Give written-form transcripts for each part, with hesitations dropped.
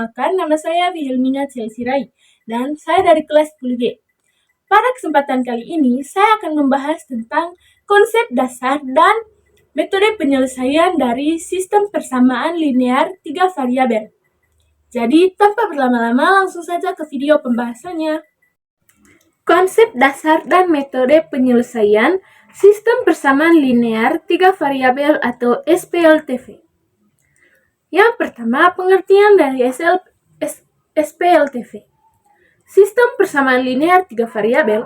Perkenalkan, nama saya Wilhelmina Celsirai, dan saya dari kelas 10G. Pada kesempatan kali ini, saya akan membahas tentang konsep dasar dan metode penyelesaian dari sistem persamaan linear 3 variabel. Jadi, tanpa berlama-lama, langsung saja ke video pembahasannya. Konsep dasar dan metode penyelesaian sistem persamaan linear 3 variabel atau SPLTV. Yang pertama, pengertian dari SPLTV. Sistem persamaan linear 3 variabel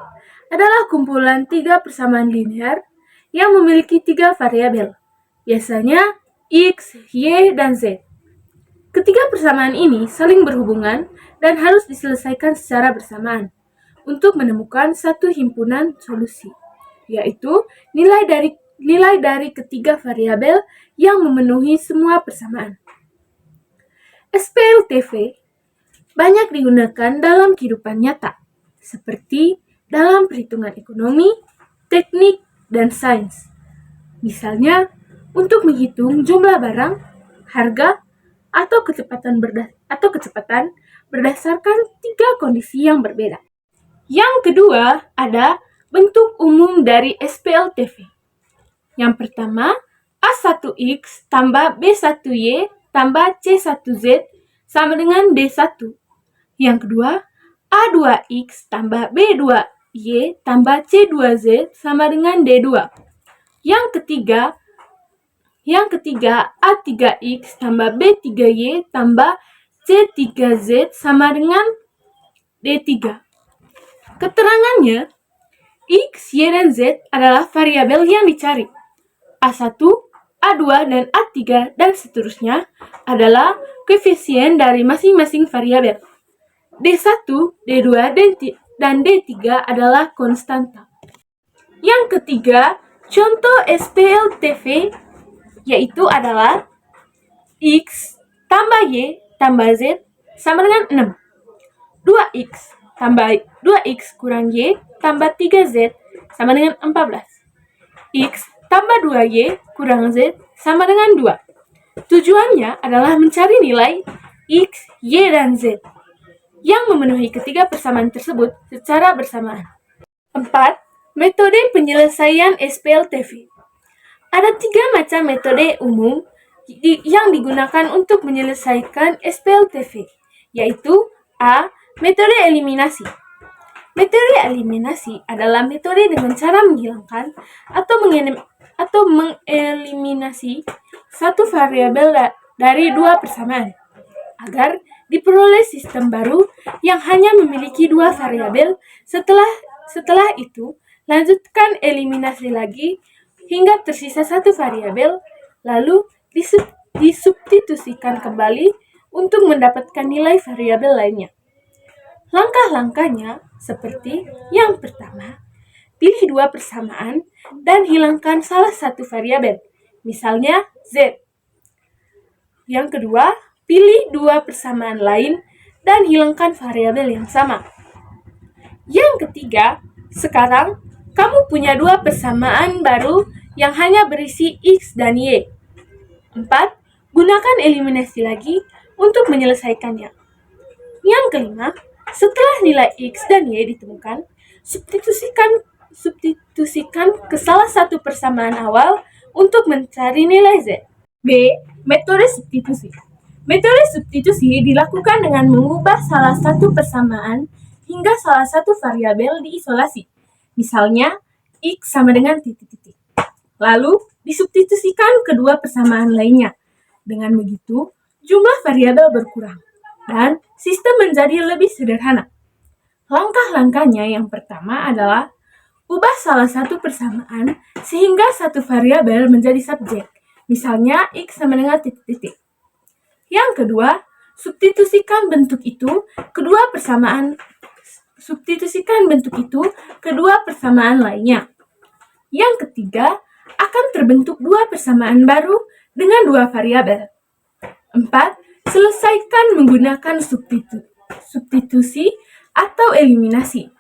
adalah kumpulan 3 persamaan linear yang memiliki 3 variabel, biasanya X, Y, dan Z. Ketiga persamaan ini saling berhubungan dan harus diselesaikan secara bersamaan untuk menemukan satu himpunan solusi, yaitu nilai dari ketiga variabel yang memenuhi semua persamaan. SPLTV banyak digunakan dalam kehidupan nyata, seperti dalam perhitungan ekonomi, teknik, dan sains. Misalnya, untuk menghitung jumlah barang, harga, atau kecepatan berdasarkan 3 kondisi yang berbeda. Yang kedua, ada bentuk umum dari SPLTV. Yang pertama, A1X tambah B1Y tambah C1Z sama dengan D1. Yang kedua, A2X tambah B2Y tambah C2Z sama dengan D2. Yang ketiga A3X tambah B3Y tambah C3Z sama dengan D3. Keterangannya, X, Y, dan Z adalah variabel yang dicari. A1, A2, dan A3, dan seterusnya adalah koefisien dari masing-masing variabel. D1, D2, dan D3 adalah konstanta. Yang ketiga, contoh SPLTV yaitu adalah X tambah Y tambah Z sama dengan 6. 2X tambah 2X kurang Y tambah 3Z sama dengan 14. X tambah 2Y kurang Z sama dengan 2. Tujuannya adalah mencari nilai X, Y, dan Z yang memenuhi ketiga persamaan tersebut secara bersamaan. 4. Metode penyelesaian SPLTV. Ada 3 macam metode umum yang digunakan untuk menyelesaikan SPLTV, yaitu A. Metode eliminasi. Metode eliminasi adalah metode dengan cara menghilangkan atau mengeliminasi satu variabel dari 2 persamaan agar diperoleh sistem baru yang hanya memiliki 2 variabel. Setelah itu, lanjutkan eliminasi lagi hingga tersisa 1 variabel, lalu disubstitusikan kembali untuk mendapatkan nilai variabel lainnya. Langkah-langkahnya seperti yang pertama, pilih 2 persamaan dan hilangkan salah satu variabel, misalnya Z. Yang kedua, pilih 2 persamaan lain dan hilangkan variabel yang sama. Yang ketiga, sekarang kamu punya 2 persamaan baru yang hanya berisi X dan Y. 4. Gunakan eliminasi lagi untuk menyelesaikannya. Yang kelima, setelah nilai X dan Y ditemukan, substitusikan ke salah satu persamaan awal untuk mencari nilai Z. B. Metode substitusi. Metode substitusi dilakukan dengan mengubah salah satu persamaan hingga salah satu variabel diisolasi. Misalnya, X sama dengan titik-titik. Lalu, disubstitusikan kedua persamaan lainnya. Dengan begitu, jumlah variabel berkurang dan sistem menjadi lebih sederhana. Langkah-langkahnya yang pertama adalah ubah salah satu persamaan sehingga satu variabel menjadi subjek. Misalnya, X sama dengan titik-titik. Yang kedua, substitusikan bentuk itu kedua persamaan lainnya. Yang ketiga, akan terbentuk 2 persamaan baru dengan 2 variabel. 4. Selesaikan menggunakan substitusi atau eliminasi.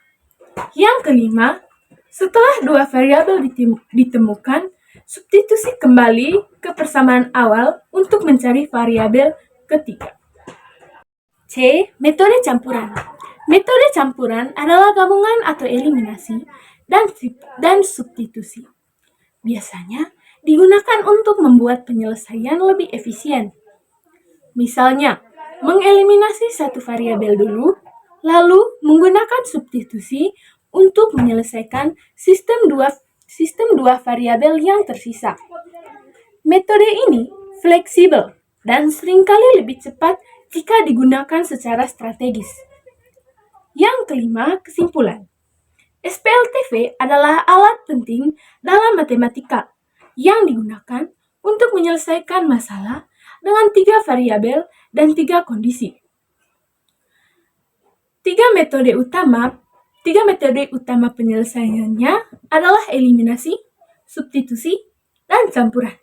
Yang kelima, setelah 2 variabel ditemukan, substitusi kembali ke persamaan awal untuk mencari variabel ketiga. C. Metode campuran. Metode campuran adalah gabungan atau eliminasi dan substitusi. Biasanya digunakan untuk membuat penyelesaian lebih efisien. Misalnya, mengeliminasi satu variabel dulu, lalu menggunakan substitusi untuk menyelesaikan sistem dua variabel yang tersisa. Metode ini fleksibel dan seringkali lebih cepat jika digunakan secara strategis. Yang kelima, kesimpulan. SPLTV adalah alat penting dalam matematika yang digunakan untuk menyelesaikan masalah dengan 3 variabel dan 3 kondisi. Tiga metode utama penyelesaiannya adalah eliminasi, substitusi, dan campuran.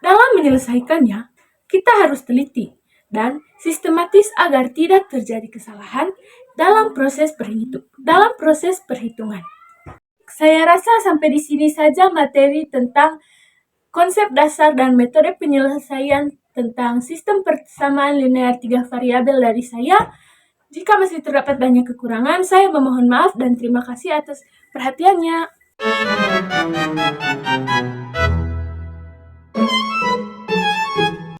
Dalam menyelesaikannya, kita harus teliti dan sistematis agar tidak terjadi kesalahan dalam proses perhitungan. Saya rasa sampai di sini saja materi tentang konsep dasar dan metode penyelesaian tentang sistem persamaan linear 3 variabel dari saya. Jika masih terdapat banyak kekurangan, saya memohon maaf dan terima kasih atas perhatiannya.